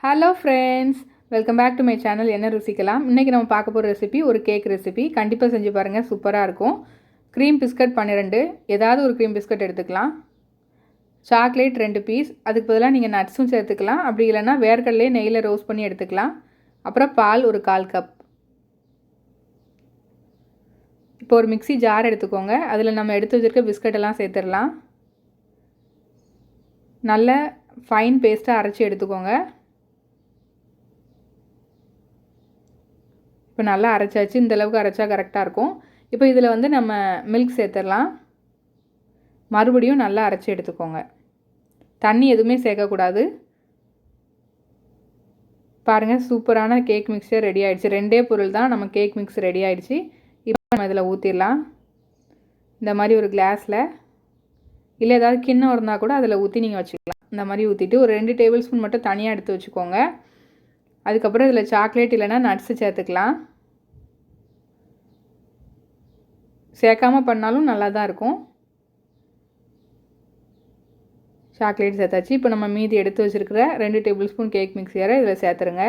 Hello friends, welcome back to my channel என்ன ருசிக்கலாம். இன்றைக்கி நம்ம பார்க்க போகிற ரெசிபி ஒரு கேக் ரெசிபி. கண்டிப்பாக செஞ்சு பாருங்கள், சூப்பராக இருக்கும். க்ரீம் பிஸ்கட் 12, ஏதாவது ஒரு க்ரீம் பிஸ்கட் எடுத்துக்கலாம். சாக்லேட் 2 பீஸ், அதுக்கு பதிலாக நீங்கள் நட்ஸும் சேர்த்துக்கலாம். அப்படி இல்லைன்னா வேர்க்கடலையே நெய்யில் ரோஸ்ட் பண்ணி எடுத்துக்கலாம். அப்புறம் பால் ஒரு 1/4 கப். இப்போ ஒரு மிக்ஸி ஜார் எடுத்துக்கோங்க. அதில் நம்ம எடுத்து வச்சுருக்க பிஸ்கட்டெல்லாம் சேர்த்துடலாம். நல்ல ஃபைன் பேஸ்ட்டாக அரைச்சி எடுத்துக்கோங்க. இப்போ நல்லா அரைச்சாச்சு. இந்தளவுக்கு அரைச்சா கரெக்டாக இருக்கும். இப்போ இதில் வந்து நம்ம மில்க் சேர்த்துடலாம். மறுபடியும் நல்லா அரைச்சி எடுத்துக்கோங்க. தண்ணி எதுவுமே சேர்க்கக்கூடாது. பாருங்கள், சூப்பரான கேக் மிக்ஸர் ரெடி ஆகிடுச்சு. 2 பொருள் தான், நம்ம கேக் மிக்ஸ் ரெடி ஆகிடுச்சு. இப்போ நம்ம இதில் ஊற்றிடலாம். இந்த மாதிரி ஒரு கிளாஸில் இல்லை ஏதாவது கிண்ணம் இருந்தால் கூட அதில் ஊற்றி நீங்கள் வச்சுக்கலாம். இந்த மாதிரி ஊற்றிட்டு ஒரு 2 டேபிள் ஸ்பூன் மட்டும் தனியாக எடுத்து வச்சுக்கோங்க. அதுக்கப்புறம் இதில் சாக்லேட் இல்லைன்னா நட்ஸு சேர்த்துக்கலாம். சேர்க்காமல் பண்ணாலும் நல்லா தான் இருக்கும். சாக்லேட் சேர்த்தாச்சு. இப்போ நம்ம மீதி எடுத்து வச்சுருக்கிற 2 டேபிள் ஸ்பூன் கேக் மிக்ஸரை இதில் சேர்த்துருங்க.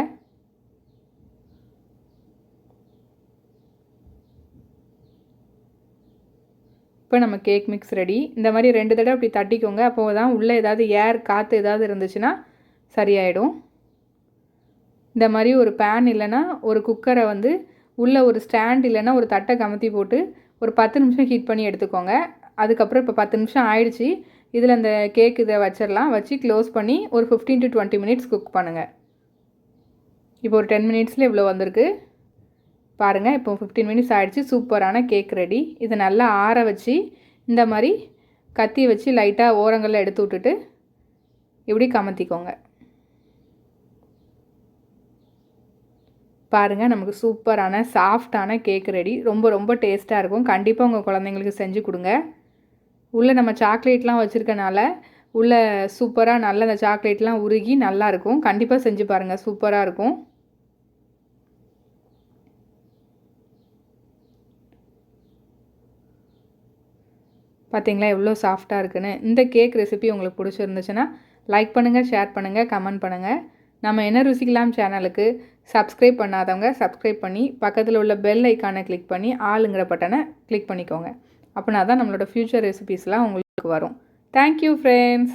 இப்போ நம்ம கேக் மிக்ஸ் ரெடி. இந்த மாதிரி 2 தடவை அப்படி தட்டிக்கோங்க. அப்போ தான் உள்ளே ஏதாவது காற்று ஏதாவது இருந்துச்சுன்னா சரியாயிடும். இந்த மாதிரி ஒரு பேன் இல்லைன்னா ஒரு குக்கரை வந்து உள்ளே ஒரு ஸ்டாண்ட் இல்லைன்னா ஒரு தட்டை கமுத்தி போட்டு ஒரு 10 நிமிஷம் ஹீட் பண்ணி எடுத்துக்கோங்க. அதுக்கப்புறம் இப்போ 10 நிமிஷம் ஆயிடுச்சு. இதில் அந்த கேக் இதை வச்சிடலாம். வச்சு க்ளோஸ் பண்ணி ஒரு 15 to 20 மினிட்ஸ் குக் பண்ணுங்கள். இப்போ ஒரு 10 மினிட்ஸில் இவ்வளோ வந்திருக்கு பாருங்கள். இப்போ 15 மினிட்ஸ் ஆகிடுச்சு. சூப்பரான கேக் ரெடி. இதை நல்லா ஆற வச்சு இந்த மாதிரி கத்தி வச்சு லைட்டாக ஓரங்களில் எடுத்து விட்டுட்டு இப்படி கமத்திக்கோங்க. பாருங்கள், நமக்கு சூப்பரான சாஃப்டான கேக் ரெடி. ரொம்ப ரொம்ப டேஸ்ட்டாக இருக்கும். கண்டிப்பாக உங்கள் குழந்தைங்களுக்கு செஞ்சு கொடுங்க. உள்ளே நம்ம சாக்லேட்லாம் வச்சுருக்கனால உள்ளே சூப்பராக நல்ல அந்த சாக்லேட்லாம் உருகி நல்லாயிருக்கும். கண்டிப்பாக செஞ்சு பாருங்கள், சூப்பராக இருக்கும். பார்த்தீங்களா எவ்வளோ சாஃப்டாக இருக்குன்னு. இந்த கேக் ரெசிபி உங்களுக்கு பிடிச்சிருந்துச்சுன்னா லைக் பண்ணுங்கள், ஷேர் பண்ணுங்கள், கமெண்ட் பண்ணுங்கள். நம்ம என்ன ருசிக்கலாம் சேனலுக்கு சப்ஸ்கிரைப் பண்ணாதவங்க சப்ஸ்கிரைப் பண்ணி பக்கத்தில் உள்ள பெல் ஐக்கானை கிளிக் பண்ணி ஆளுங்கிற பட்டனை கிளிக் பண்ணிக்கோங்க. அப்படின்னா தான் நம்மளோட ஃப்யூச்சர் ரெசிபீஸ்லாம் உங்களுக்கு வரும். Thank you friends.